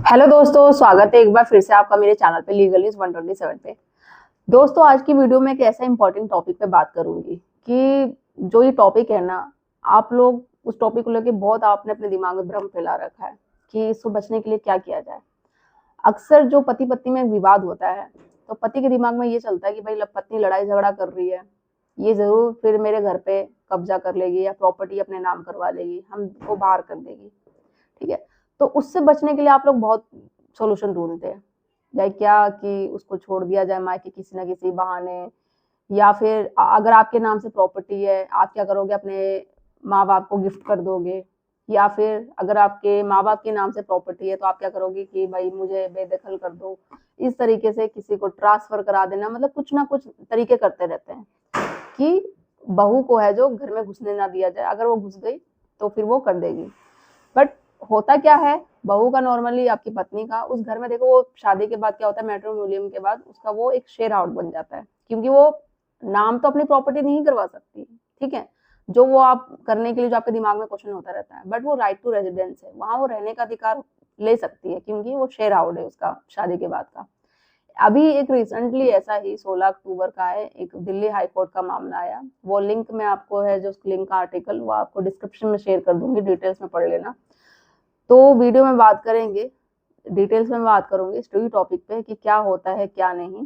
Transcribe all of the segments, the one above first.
Hello दोस्तों, स्वागत है एक बार फिर से आपका मेरे चैनल पे लीगल न्यूज 127 पे। दोस्तों, आज की वीडियो में एक ऐसा इंपॉर्टेंट टॉपिक पे बात करूंगी कि जो ये टॉपिक है ना, आप लोग उस टॉपिक को लेके बहुत आपने अपने दिमाग में भ्रम फैला रखा है कि इसको बचने के लिए क्या किया जाए। अक्सर जो पति पत्नी में विवाद होता है तो पति के दिमाग में ये चलता है कि भाई पत्नी लड़ाई झगड़ा कर रही है, ये जरूर फिर मेरे घर पे कब्जा कर लेगी या प्रॉपर्टी अपने नाम करवा लेगी, हमको बाहर कर देगी। ठीक है, तो उससे बचने के लिए आप लोग बहुत सॉल्यूशन ढूंढते हैं, या क्या कि उसको छोड़ दिया जाए मायके किसी ना किसी बहाने, या फिर अगर आपके नाम से प्रॉपर्टी है आप क्या करोगे, अपने माँ बाप को गिफ्ट कर दोगे, या फिर अगर आपके माँ बाप के नाम से प्रॉपर्टी है तो आप क्या करोगे कि भाई मुझे बेदखल कर दो। इस तरीके से किसी को ट्रांसफर करा देना, मतलब कुछ ना कुछ तरीके करते रहते हैं कि बहू को है जो घर में घुसने ना दिया जाए, अगर वो घुस गई तो फिर वो कर देगी। बट होता क्या है, बहू का नॉर्मली आपकी पत्नी का उस घर में, देखो वो शादी के बाद क्या होता है, मैट्रिमोनियम के बाद उसका वो एक शेयर आउट बन जाता है, क्योंकि वो नाम तो अपनी प्रॉपर्टी नहीं करवा सकती। ठीक है, जो वो आप करने के लिए जो आपके दिमाग में क्वेश्चन होता रहता है, बट वो राइट टू रेजिडेंस है, वहां वो रहने का अधिकार ले सकती है क्योंकि वो शेयर आउट है उसका शादी के बाद का। अभी एक रिसेंटली ऐसा ही 16 अक्टूबर का है, एक दिल्ली हाई कोर्ट का मामला आया। वो लिंक मैं आपको है, जो लिंक का आर्टिकल वो आपको डिस्क्रिप्शन में शेयर कर दूंगी, डिटेल्स में पढ़ लेना। तो वीडियो में बात करेंगे, डिटेल्स में बात करूंगी इस टॉपिक पे कि क्या होता है क्या नहीं।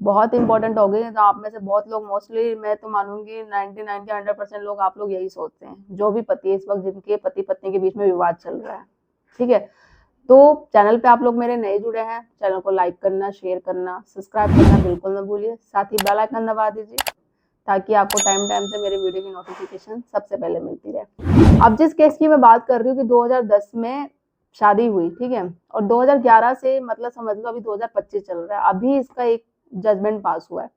बहुत इंपॉर्टेंट हो गई, तो आप में से बहुत लोग, मोस्टली मैं तो मानूंगी 99 या 100% लोग, आप लोग यही सोचते हैं, जो भी पति है इस वक्त जिनके पति पत्नी के बीच में विवाद चल रहा है। ठीक है, तो चैनल पे आप लोग मेरे नए जुड़े हैं, चैनल को लाइक करना, शेयर करना, सब्सक्राइब करना बिल्कुल न भूलिए, साथ ही बेल आइकन दबा दीजिए ताकि आपको टाइम टाइम से मेरे वीडियो की नोटिफिकेशन सबसे पहले मिलती रहे। अब जिस केस की मैं बात कर रही हूँ कि 2010 में शादी हुई, ठीक है, और 2011 से मतलब समझ लो अभी 2025 चल रहा है, अभी इसका एक जजमेंट पास हुआ है।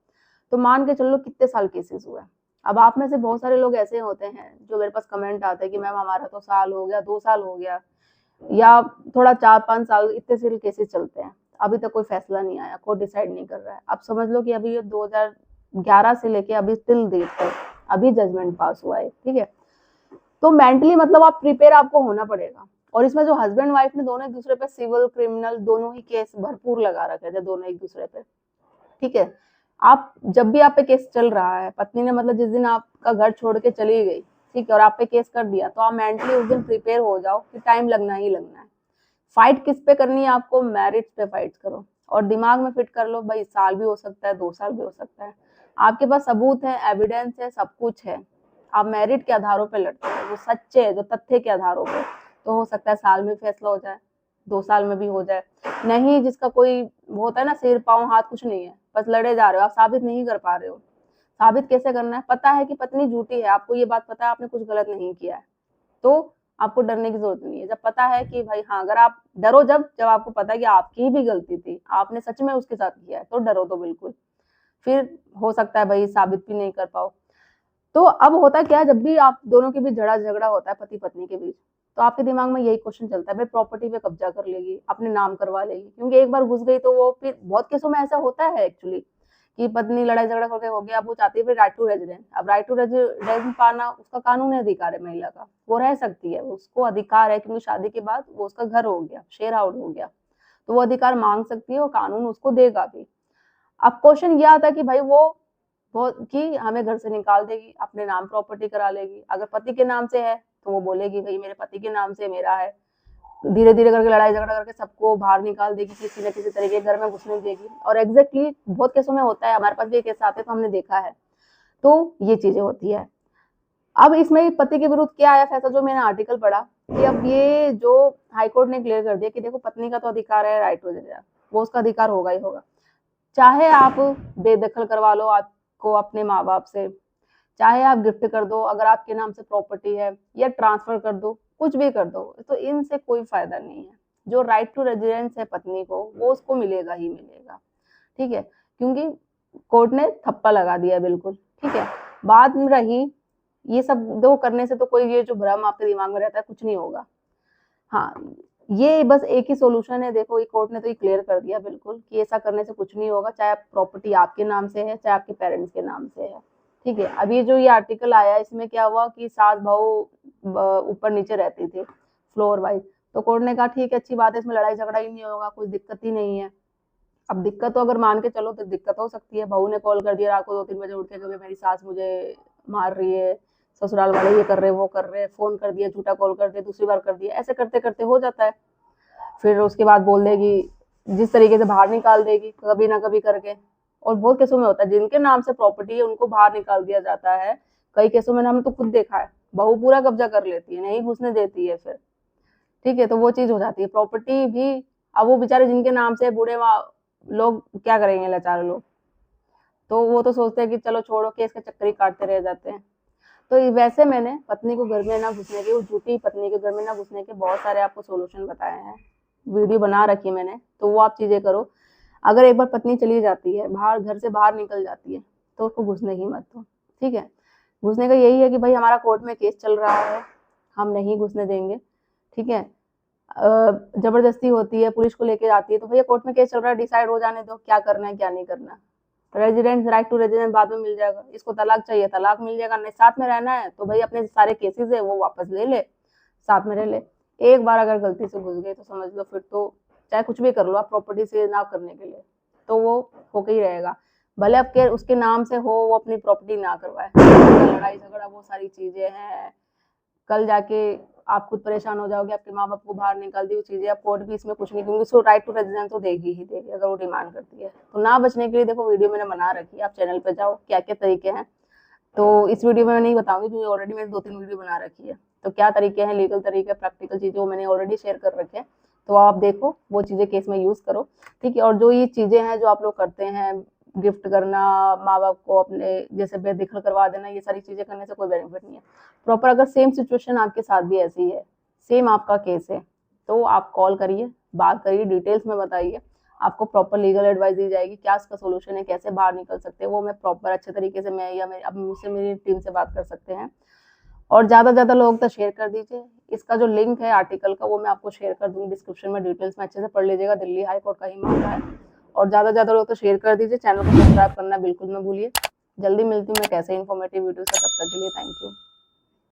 तो मान के चलो कितने साल केसेस हुए। अब आप में से बहुत सारे लोग ऐसे होते हैं जो मेरे पास कमेंट आते हैं कि मैम हमारा तो साल हो गया, 2 साल हो गया, या थोड़ा 4-5 साल, इतने सारे केसेस चलते हैं, अभी तक कोई फैसला नहीं आया, कोई डिसाइड नहीं कर रहा है। अब समझ लो कि अभी ये 2011 से लेके अभी टिल डेट तक अभी जजमेंट पास हुआ है। ठीक है, तो मेंटली मतलब आप प्रिपेयर आपको होना पड़ेगा। और इसमें जो हस्बैंड वाइफ ने दोनों एक दूसरे पे सिविल क्रिमिनल दोनों ही केस भरपूर लगा रखे थे, दोनों एक दूसरे पे। ठीक है, आप जब भी आप पे केस चल रहा है, पत्नी ने मतलब जिस दिन आपका घर छोड़ के चली गई, ठीक है, और आप पे केस कर दिया, तो आप मेंटली उस दिन प्रिपेयर हो जाओ कि टाइम लगना ही लगना है। फाइट किस पे करनी है आपको, मैरिज पे फाइट करो, और दिमाग में फिट कर लो भाई साल भी हो सकता है, 2 साल भी हो सकता है, आपके पास सबूत है, एविडेंस है, सब कुछ है, आप मेरिट के आधारों पे लड़ते हो, जो सच्चे है, जो तथ्य के आधारों पे, तो हो सकता है साल में फैसला हो जाए, 2 साल में भी हो जाए। नहीं, जिसका कोई वो होता है ना, सिर पाँव हाथ कुछ नहीं है, बस लड़े जा रहे हो, आप साबित नहीं कर पा रहे हो। साबित कैसे करना है, पता है कि पत्नी झूठी है, आपको ये बात पता है, आपने कुछ गलत नहीं किया है, तो आपको डरने की जरूरत नहीं है। जब पता है कि भाई हाँ, अगर आप डरो, जब जब आपको पता है कि आपकी भी गलती थी, आपने सच में उसके साथ किया है, तो डरो तो बिल्कुल। फिर हो सकता है भाई साबित भी नहीं कर पाओ। तो अब होता क्या है, जब भी आप दोनों के बीच झगड़ा होता है पति पत्नी के बीच, तो आपके दिमाग में यही क्वेश्चन चलता है, भाई प्रॉपर्टी पे कब्जा कर लेगी, अपने नाम करवा लेगी, क्योंकि एक बार घुस गई तो वो फिर बहुत केसों में ऐसा होता है एक्चुअली कि पत्नी लड़ाई झगड़ा करके हो गया, अब वो चाहती है फिर राइट टू रेजिडेंस। अब राइट टू रेजिडेंस पाना उसका कानूनी अधिकार है महिला का, वो रह सकती है, उसको अधिकार है, क्योंकि शादी के बाद वो उसका घर हो गया, शेयर आउट हो गया, तो वो अधिकार मांग सकती है, वो कानून उसको देगा भी। अब क्वेश्चन ये आता है कि भाई वो कि हमें घर से निकाल देगी, अपने नाम प्रॉपर्टी करा लेगी, अगर पति के नाम से है तो वो बोलेगी भाई मेरे पति के नाम से मेरा है, धीरे धीरे करके लड़ाई झगड़ा करके सबको बाहर निकाल देगी, किसी न किसी तरीके घर में घुसने देगी। और एग्जैक्टली बहुत केसों में होता है, हमारे पास भी केस आते हैं तो हमने देखा है। तो ये चीजें होती है। अब इसमें पति के विरुद्ध क्या आया फैसला, जो मैंने आर्टिकल पढ़ा कि अब ये जो हाईकोर्ट ने क्लियर कर दिया कि देखो पत्नी का तो अधिकार है राइट टू डिवोर्स, वो उसका अधिकार होगा ही होगा, चाहे आप बेदखल करवा लो आपको अपने माँ बाप से, चाहे आप गिफ्ट कर दो अगर आपके नाम से प्रॉपर्टी है, या ट्रांसफर कर दो, कुछ भी कर दो, तो इनसे कोई फायदा नहीं है। जो राइट टू रेजिडेंस है पत्नी को, वो उसको मिलेगा ही मिलेगा। ठीक है, क्योंकि कोर्ट ने थप्पा लगा दिया बिल्कुल। ठीक है, बात रही ये सब दो करने से, तो कोई ये जो भ्रम आपके दिमाग में रहता है कुछ नहीं होगा। हाँ, ये बस एक ही सॉल्यूशन है, देखो ये कोर्ट ने तो ये क्लियर कर दिया बिल्कुल कि ऐसा करने से कुछ नहीं होगा, चाहे प्रॉपर्टी आपके नाम से है चाहे आपके पेरेंट्स के नाम से है। ठीक है, अब ये जो ये आर्टिकल आया इसमें क्या हुआ कि सास बहू ऊपर नीचे रहती थी फ्लोर वाइज, तो कोर्ट ने कहा ठीक है, अच्छी बात है, इसमें लड़ाई झगड़ा ही नहीं होगा, कुछ दिक्कत ही नहीं है। अब दिक्कत तो अगर मान के चलो तो दिक्कत हो सकती है। बहू ने कॉल कर दिया रात को 2-3 बजे उठ के, कभी मेरी सास मुझे मार रही है, ससुराल वाले ये कर रहे वो कर रहे, फोन कर दिया, झूठा कॉल कर दिया, दूसरी बार कर दिया, ऐसे करते करते हो जाता है। फिर उसके बाद बोल देगी, जिस तरीके से बाहर निकाल देगी कभी ना कभी करके। और बहुत केसों में होता है जिनके नाम से प्रॉपर्टी है उनको बाहर निकाल दिया जाता है। कई केसों में हमने तो खुद देखा है, बहू पूरा कब्जा कर लेती है, नहीं घुसने देती है फिर, ठीक है। तो वो चीज हो जाती है प्रॉपर्टी भी। अब वो बेचारे जिनके नाम से बूढ़े लोग क्या करेंगे, लाचार लोग, तो वो तो सोचते हैं कि चलो छोड़ो, केस के चक्कर ही काटते रह जाते हैं। तो वैसे मैंने पत्नी को घर में ना घुसने के, झूठी पत्नी के घर में ना घुसने के बहुत सारे आपको सोल्यूशन बताए हैं, वीडियो बना रखी मैंने, तो वो आप चीजें करो। अगर एक बार पत्नी चली जाती है बाहर, घर से बाहर निकल जाती है, तो उसको घुसने ही मत दो, ठीक है। घुसने का यही है कि भाई हमारा कोर्ट में केस चल रहा है, हम नहीं घुसने देंगे, ठीक है। जबरदस्ती होती है, पुलिस को लेके जाती है, तो भैया कोर्ट में केस चल रहा है, डिसाइड हो जाने दो क्या करना है क्या नहीं करना। रेजिडेंस, राइट टू रेजिडेंस बाद में मिल जाएगा, इसको तलाक चाहिए तलाक मिल जाएगा, नहीं साथ में रहना है तो भाई अपने सारे केसेस है वो वापस ले ले, साथ में रह ले। एक बार अगर गलती से घुस गए तो समझ लो फिर तो चाहे कुछ भी कर लो आप प्रॉपर्टी से ना करने के लिए, तो वो होके ही रहेगा। भले आपके उसके नाम से हो, वो अपनी प्रॉपर्टी ना करवाए, लड़ाई झगड़ा वो सारी चीजें हैं, कल जाके आप खुद परेशान हो जाओगे, आपके माँ बाप को बाहर निकाल दी वो चीजें, आप कोर्ट भी इसमें कुछ नहीं, क्योंकि उसको राइट टू रेजिडेंस तो देगी ही देगी अगर वो डिमांड करती है। तो ना बचने के लिए देखो वीडियो मैंने बना रखी है, आप चैनल पे जाओ क्या क्या तरीके हैं। तो इस वीडियो में मैं नहीं बताऊंगी क्योंकि ऑलरेडी मैंने 2-3 वीडियो बना रखी है, तो क्या तरीके हैं, लीगल तरीके, प्रैक्टिकल चीजें वो मैंने ऑलरेडी शेयर कर रखे हैं, तो आप देखो वो चीजें केस में यूज करो, ठीक है। और जो ये चीजें हैं जो आप लोग करते हैं, गिफ्ट करना, माँ बाप को अपने जैसे बेदखल करवा देना, ये सारी चीजें करने से कोई बेनिफिट नहीं है। प्रॉपर अगर सेम सिचुएशन आपके साथ भी ऐसी है, सेम आपका केस है, तो आप कॉल करिए, बात करिए, डिटेल्स में बताइए, आपको प्रॉपर लीगल एडवाइस दी जाएगी, क्या इसका सोल्यूशन है, कैसे बाहर निकल सकते हैं, वो मैं प्रॉपर अच्छे तरीके से, मैं या मेरे अब मुझसे मेरी टीम से बात कर सकते हैं। और ज्यादा लोग तक शेयर कर दीजिए। इसका जो लिंक है आर्टिकल का वो मैं आपको शेयर कर दूंगी डिस्क्रिप्शन में, डिटेल्स में अच्छे से पढ़ लीजिएगा, दिल्ली हाई कोर्ट का ही मामला है। और ज्यादा लोग तो शेयर कर दीजिए, चैनल को सब्सक्राइब करना बिल्कुल ना भूलिए। जल्दी मिलती हूँ मैं कैसे इन्फॉर्मेटिव वीडियो से, तब तक के लिए थैंक यू।